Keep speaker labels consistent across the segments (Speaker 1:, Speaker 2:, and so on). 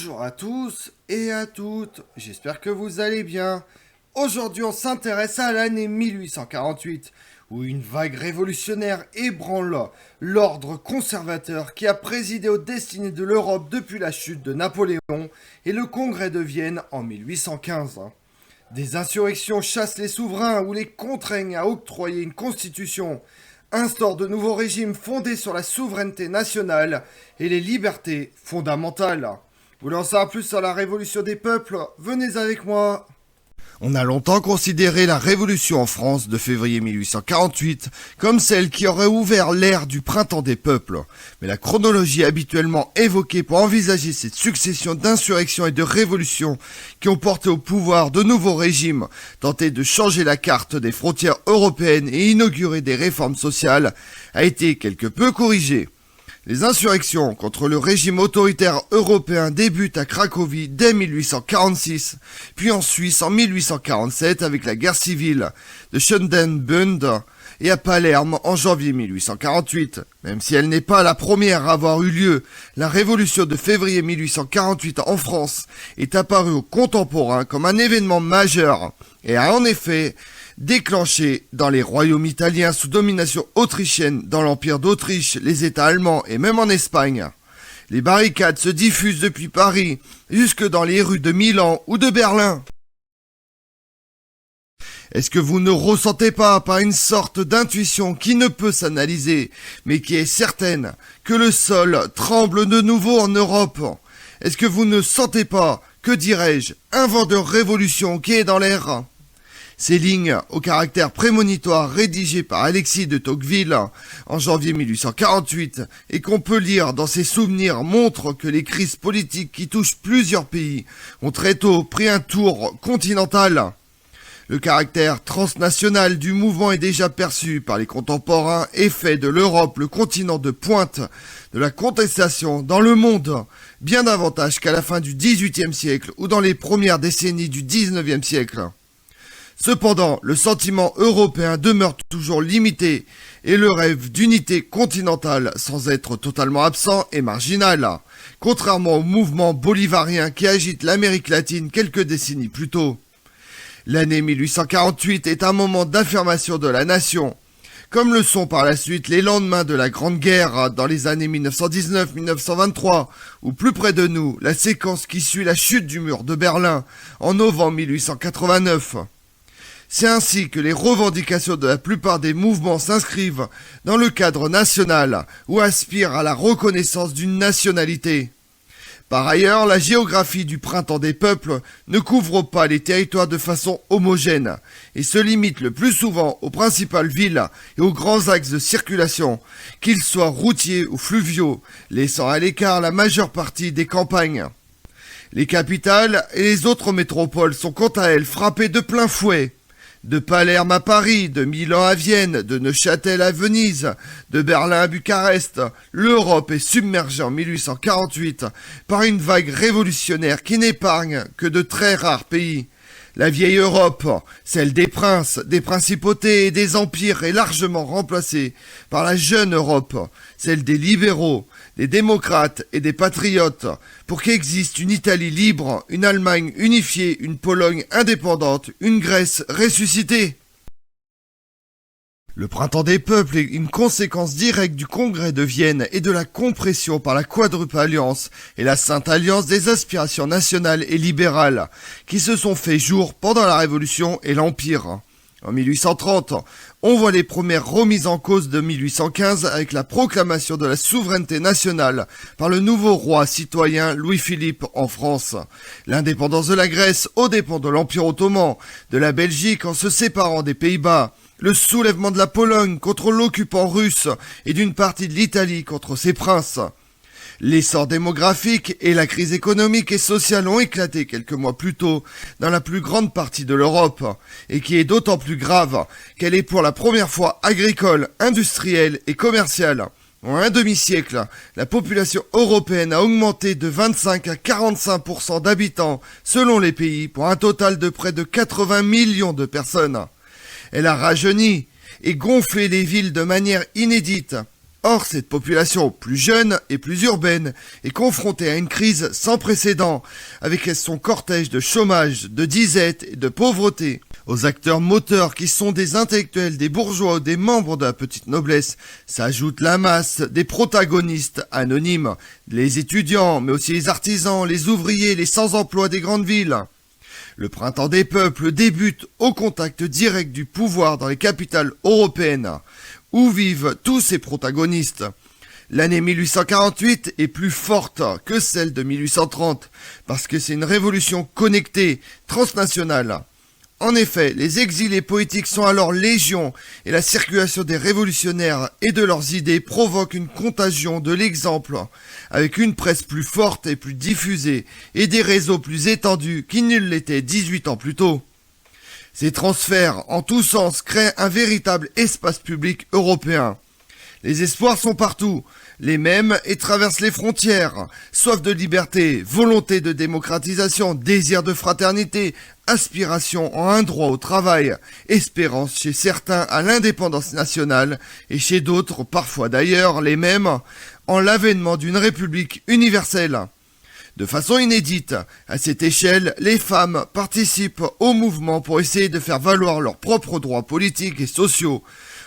Speaker 1: Bonjour à tous et à toutes, j'espère que vous allez bien. Aujourd'hui on s'intéresse à l'année 1848, où une vague révolutionnaire ébranle l'ordre conservateur qui a présidé aux destinées de l'Europe depuis la chute de Napoléon et le Congrès de Vienne en 1815. Des insurrections chassent les souverains ou les contraignent à octroyer une constitution, instaurent de nouveaux régimes fondés sur la souveraineté nationale et les libertés fondamentales. Vous voulez en savoir plus sur la révolution des peuples? Venez avec moi. On a longtemps considéré la révolution en France de février 1848 comme celle qui aurait ouvert l'ère du printemps des peuples. Mais la chronologie habituellement évoquée pour envisager cette succession d'insurrections et de révolutions qui ont porté au pouvoir de nouveaux régimes, tenté de changer la carte des frontières européennes et inaugurer des réformes sociales, a été quelque peu corrigée. Les insurrections contre le régime autoritaire européen débutent à Cracovie dès 1846, puis en Suisse en 1847 avec la guerre civile de Sonderbund et à Palerme en janvier 1848. Même si elle n'est pas la première à avoir eu lieu, la révolution de février 1848 en France est apparue aux contemporains comme un événement majeur et a en effet déclenché dans les royaumes italiens sous domination autrichienne, dans l'Empire d'Autriche, les États allemands et même en Espagne. Les barricades se diffusent depuis Paris jusque dans les rues de Milan ou de Berlin. Est-ce que vous ne ressentez pas, par une sorte d'intuition qui ne peut s'analyser, mais qui est certaine, que le sol tremble de nouveau en Europe? Est-ce que vous ne sentez pas, que dirais-je, un vent de révolution qui est dans l'air? Ces lignes, au caractère prémonitoire rédigées par Alexis de Tocqueville en janvier 1848 et qu'on peut lire dans ses souvenirs montrent que les crises politiques qui touchent plusieurs pays ont très tôt pris un tour continental. Le caractère transnational du mouvement est déjà perçu par les contemporains et fait de l'Europe le continent de pointe de la contestation dans le monde, bien davantage qu'à la fin du XVIIIe siècle ou dans les premières décennies du XIXe siècle. Cependant, le sentiment européen demeure toujours limité et le rêve d'unité continentale, sans être totalement absent, est marginal, contrairement au mouvement bolivarien qui agite l'Amérique latine quelques décennies plus tôt. L'année 1848 est un moment d'affirmation de la nation, comme le sont par la suite les lendemains de la Grande Guerre dans les années 1919-1923, ou plus près de nous, la séquence qui suit la chute du mur de Berlin en novembre 1889. C'est ainsi que les revendications de la plupart des mouvements s'inscrivent dans le cadre national ou aspirent à la reconnaissance d'une nationalité. Par ailleurs, la géographie du printemps des peuples ne couvre pas les territoires de façon homogène et se limite le plus souvent aux principales villes et aux grands axes de circulation, qu'ils soient routiers ou fluviaux, laissant à l'écart la majeure partie des campagnes. Les capitales et les autres métropoles sont quant à elles frappées de plein fouet. De Palerme à Paris, de Milan à Vienne, de Neuchâtel à Venise, de Berlin à Bucarest, l'Europe est submergée en 1848 par une vague révolutionnaire qui n'épargne que de très rares pays. La vieille Europe, celle des princes, des principautés et des empires, est largement remplacée par la jeune Europe, celle des libéraux, des démocrates et des patriotes, pour qu'existe une Italie libre, une Allemagne unifiée, une Pologne indépendante, une Grèce ressuscitée. Le printemps des peuples est une conséquence directe du Congrès de Vienne et de la compression par la quadruple alliance et la sainte alliance des aspirations nationales et libérales qui se sont fait jour pendant la Révolution et l'Empire. En 1830, on voit les premières remises en cause de 1815 avec la proclamation de la souveraineté nationale par le nouveau roi citoyen Louis-Philippe en France. L'indépendance de la Grèce aux dépens de l'Empire ottoman, de la Belgique en se séparant des Pays-Bas, le soulèvement de la Pologne contre l'occupant russe et d'une partie de l'Italie contre ses princes. L'essor démographique et la crise économique et sociale ont éclaté quelques mois plus tôt dans la plus grande partie de l'Europe, et qui est d'autant plus grave qu'elle est pour la première fois agricole, industrielle et commerciale. En un demi-siècle, la population européenne a augmenté de 25 à 45% d'habitants selon les pays pour un total de près de 80 millions de personnes. Elle a rajeuni et gonflé les villes de manière inédite. Or, cette population plus jeune et plus urbaine est confrontée à une crise sans précédent, avec son cortège de chômage, de disette et de pauvreté. Aux acteurs moteurs qui sont des intellectuels, des bourgeois ou des membres de la petite noblesse, s'ajoute la masse des protagonistes anonymes, les étudiants, mais aussi les artisans, les ouvriers, les sans-emploi des grandes villes. Le printemps des peuples débute au contact direct du pouvoir dans les capitales européennes, où vivent tous ces protagonistes. L'année 1848 est plus forte que celle de 1830, parce que c'est une révolution connectée, transnationale. En effet, les exilés politiques sont alors légion, et la circulation des révolutionnaires et de leurs idées provoque une contagion de l'exemple, avec une presse plus forte et plus diffusée, et des réseaux plus étendus qu'ils ne l'étaient 18 ans plus tôt. Ces transferts, en tous sens, créent un véritable espace public européen. Les espoirs sont partout, les mêmes, et traversent les frontières. Soif de liberté, volonté de démocratisation, désir de fraternité, aspiration en un droit au travail, espérance chez certains à l'indépendance nationale, et chez d'autres, parfois d'ailleurs les mêmes, en l'avènement d'une république universelle. De façon inédite, à cette échelle, les femmes participent au mouvement pour essayer de faire valoir leurs propres droits politiques et sociaux,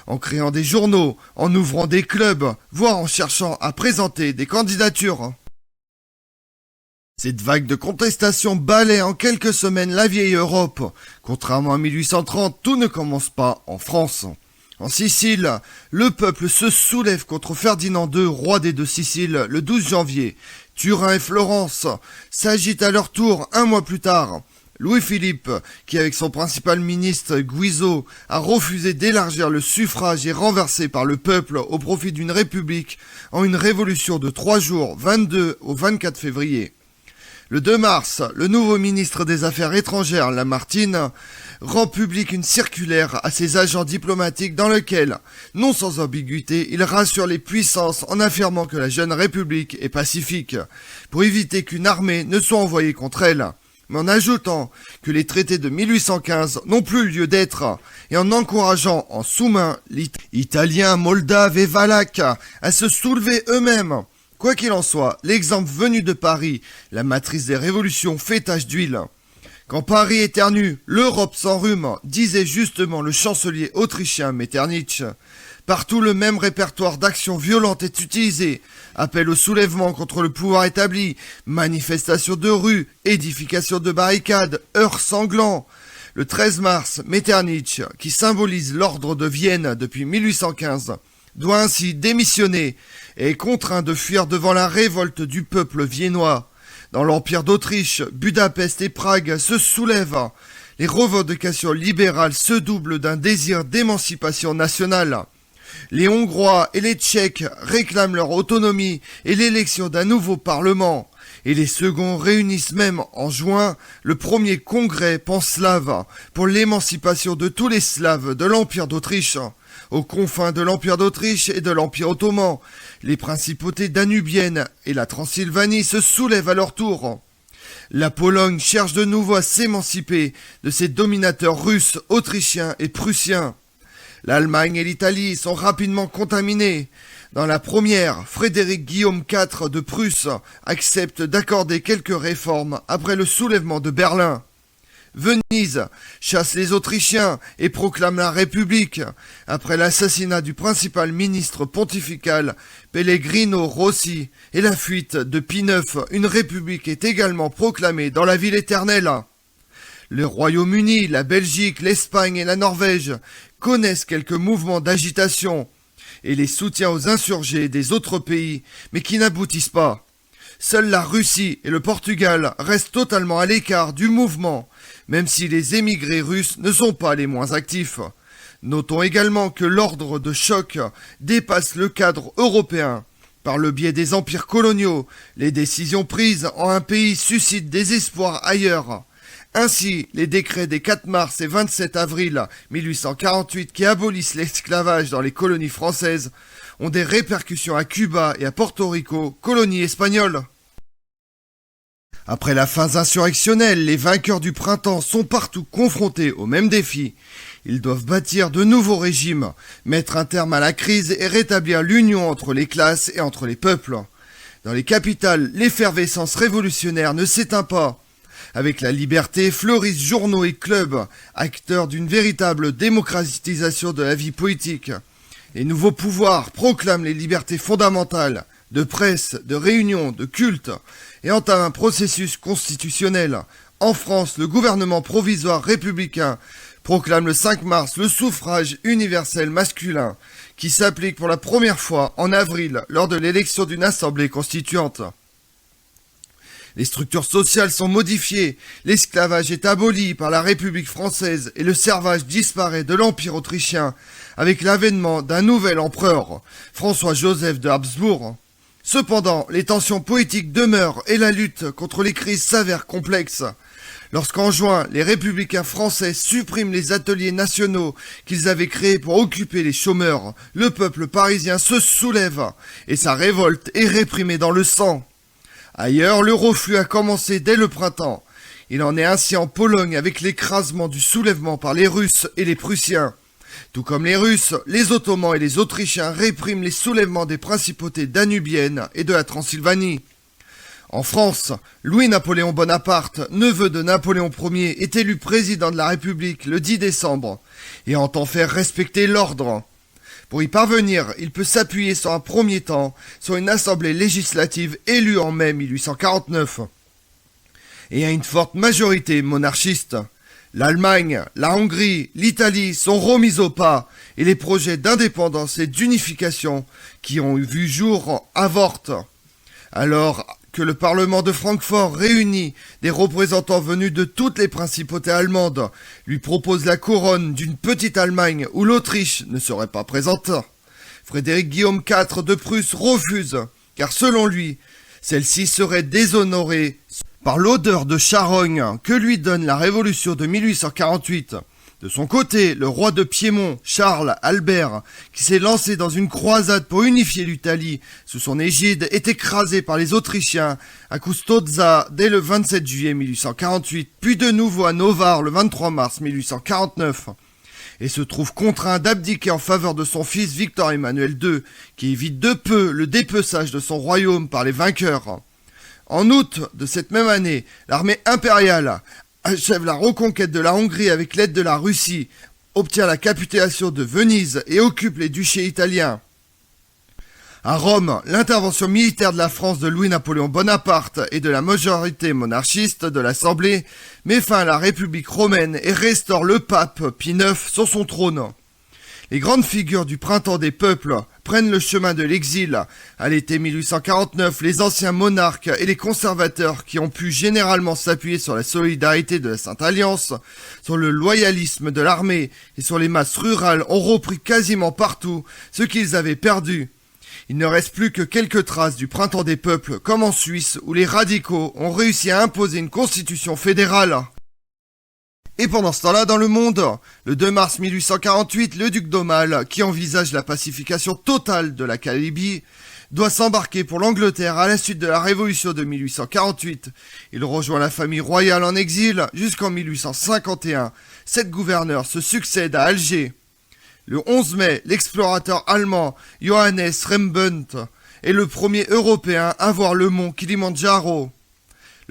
Speaker 1: en créant des journaux, en ouvrant des clubs, voire en cherchant à présenter des candidatures. Cette vague de contestation balaie en quelques semaines la vieille Europe. Contrairement à 1830, tout ne commence pas en France. En Sicile, le peuple se soulève contre Ferdinand II, roi des deux Siciles, le 12 janvier. Turin et Florence s'agitent à leur tour un mois plus tard. Louis-Philippe, qui avec son principal ministre Guizot a refusé d'élargir le suffrage, est renversé par le peuple au profit d'une république en une révolution de 3 jours, 22 au 24 février. Le 2 mars, le nouveau ministre des Affaires étrangères, Lamartine, rend public une circulaire à ses agents diplomatiques dans laquelle, non sans ambiguïté, il rassure les puissances en affirmant que la jeune République est pacifique, pour éviter qu'une armée ne soit envoyée contre elle, mais en ajoutant que les traités de 1815 n'ont plus lieu d'être, et en encourageant en sous-main les Italiens, Moldaves et Valaques à se soulever eux-mêmes. Quoi qu'il en soit, l'exemple venu de Paris, la matrice des révolutions, fait tache d'huile. Quand Paris éternue, l'Europe s'enrhume, disait justement le chancelier autrichien Metternich. Partout le même répertoire d'actions violentes est utilisé. Appel au soulèvement contre le pouvoir établi, manifestations de rue, édification de barricades, heurts sanglants. Le 13 mars, Metternich, qui symbolise l'ordre de Vienne depuis 1815, doit ainsi démissionner et est contraint de fuir devant la révolte du peuple viennois. Dans l'Empire d'Autriche, Budapest et Prague se soulèvent. Les revendications libérales se doublent d'un désir d'émancipation nationale. Les Hongrois et les Tchèques réclament leur autonomie et l'élection d'un nouveau parlement. Et les seconds réunissent même en juin le premier congrès panslave pour l'émancipation de tous les Slaves de l'Empire d'Autriche. Aux confins de l'Empire d'Autriche et de l'Empire ottoman, les principautés danubiennes et la Transylvanie se soulèvent à leur tour. La Pologne cherche de nouveau à s'émanciper de ses dominateurs russes, autrichiens et prussiens. L'Allemagne et l'Italie sont rapidement contaminées. Dans la première, Frédéric Guillaume IV de Prusse accepte d'accorder quelques réformes après le soulèvement de Berlin. Venise chasse les Autrichiens et proclame la République. Après l'assassinat du principal ministre pontifical, Pellegrino Rossi, et la fuite de Pie IX, une République est également proclamée dans la ville éternelle. Le Royaume-Uni, la Belgique, l'Espagne et la Norvège connaissent quelques mouvements d'agitation et les soutiens aux insurgés des autres pays, mais qui n'aboutissent pas. Seule la Russie et le Portugal restent totalement à l'écart du mouvement, même si les émigrés russes ne sont pas les moins actifs. Notons également que l'ordre de choc dépasse le cadre européen. Par le biais des empires coloniaux, les décisions prises en un pays suscitent des espoirs ailleurs. Ainsi, les décrets des 4 mars et 27 avril 1848 qui abolissent l'esclavage dans les colonies françaises ont des répercussions à Cuba et à Porto Rico, colonies espagnoles. Après la phase insurrectionnelle, les vainqueurs du printemps sont partout confrontés aux mêmes défis. Ils doivent bâtir de nouveaux régimes, mettre un terme à la crise et rétablir l'union entre les classes et entre les peuples. Dans les capitales, l'effervescence révolutionnaire ne s'éteint pas. Avec la liberté, fleurissent journaux et clubs, acteurs d'une véritable démocratisation de la vie politique. Les nouveaux pouvoirs proclament les libertés fondamentales, de presse, de réunion, de culte, et entament un processus constitutionnel. En France, le gouvernement provisoire républicain proclame le 5 mars le suffrage universel masculin, qui s'applique pour la première fois en avril lors de l'élection d'une assemblée constituante. Les structures sociales sont modifiées, l'esclavage est aboli par la République française et le servage disparaît de l'Empire autrichien avec l'avènement d'un nouvel empereur, François-Joseph de Habsbourg. Cependant, les tensions politiques demeurent et la lutte contre les crises s'avère complexe. Lorsqu'en juin, les républicains français suppriment les ateliers nationaux qu'ils avaient créés pour occuper les chômeurs, le peuple parisien se soulève et sa révolte est réprimée dans le sang. Ailleurs, le reflux a commencé dès le printemps. Il en est ainsi en Pologne avec l'écrasement du soulèvement par les Russes et les Prussiens. Tout comme les Russes, les Ottomans et les Autrichiens répriment les soulèvements des principautés danubiennes et de la Transylvanie. En France, Louis-Napoléon Bonaparte, neveu de Napoléon Ier, est élu président de la République le 10 décembre et entend faire respecter l'ordre. Pour y parvenir, il peut s'appuyer sur un premier temps sur une assemblée législative élue en mai 1849 et à une forte majorité monarchiste. L'Allemagne, la Hongrie, l'Italie sont remises au pas et les projets d'indépendance et d'unification qui ont vu jour avortent. Alors que le Parlement de Francfort réunit des représentants venus de toutes les principautés allemandes, lui propose la couronne d'une petite Allemagne où l'Autriche ne serait pas présente. Frédéric Guillaume IV de Prusse refuse, car selon lui, celle-ci serait déshonorée par l'odeur de charogne que lui donne la révolution de 1848. De son côté, le roi de Piémont, Charles Albert, qui s'est lancé dans une croisade pour unifier l'Italie sous son égide, est écrasé par les Autrichiens à Custozza dès le 27 juillet 1848, puis de nouveau à Novare le 23 mars 1849, et se trouve contraint d'abdiquer en faveur de son fils Victor Emmanuel II, qui évite de peu le dépeçage de son royaume par les vainqueurs. En août de cette même année, l'armée impériale achève la reconquête de la Hongrie avec l'aide de la Russie, obtient la capitulation de Venise et occupe les duchés italiens. À Rome, l'intervention militaire de la France de Louis-Napoléon Bonaparte et de la majorité monarchiste de l'Assemblée met fin à la République romaine et restaure le pape Pie IX sur son trône. Les grandes figures du printemps des peuples prennent le chemin de l'exil. À l'été 1849, les anciens monarques et les conservateurs qui ont pu généralement s'appuyer sur la solidarité de la Sainte Alliance, sur le loyalisme de l'armée et sur les masses rurales ont repris quasiment partout ce qu'ils avaient perdu. Il ne reste plus que quelques traces du printemps des peuples, comme en Suisse où les radicaux ont réussi à imposer une constitution fédérale. Et pendant ce temps-là, dans le monde, le 2 mars 1848, le duc d'Aumale, qui envisage la pacification totale de la Calabrie, doit s'embarquer pour l'Angleterre à la suite de la révolution de 1848. Il rejoint la famille royale en exil jusqu'en 1851. 7 gouverneurs se succèdent à Alger. Le 11 mai, l'explorateur allemand Johannes Rembrandt est le premier Européen à voir le mont Kilimandjaro.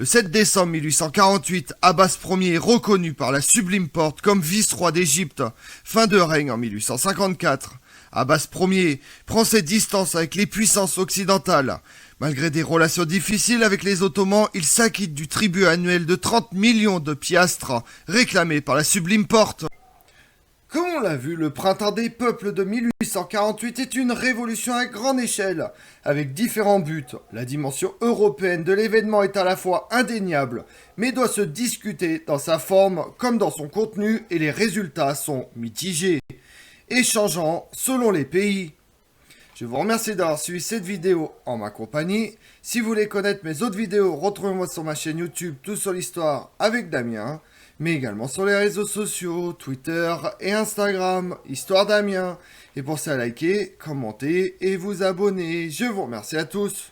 Speaker 1: Le 7 décembre 1848, Abbas Ier est reconnu par la Sublime Porte comme vice-roi d'Égypte. Fin de règne en 1854. Abbas Ier prend ses distances avec les puissances occidentales. Malgré des relations difficiles avec les Ottomans, il s'acquitte du tribut annuel de 30 millions de piastres réclamé par la Sublime Porte. Comme on l'a vu, le printemps des peuples de 1848 est une révolution à grande échelle, avec différents buts. La dimension européenne de l'événement est à la fois indéniable, mais doit se discuter dans sa forme comme dans son contenu, et les résultats sont mitigés et changeants selon les pays. Je vous remercie d'avoir suivi cette vidéo en ma compagnie. Si vous voulez connaître mes autres vidéos, retrouvez-moi sur ma chaîne YouTube Tout sur l'Histoire avec Damien, mais également sur les réseaux sociaux, Twitter et Instagram, Histoire Damien. Et pensez à liker, commenter et vous abonner. Je vous remercie à tous.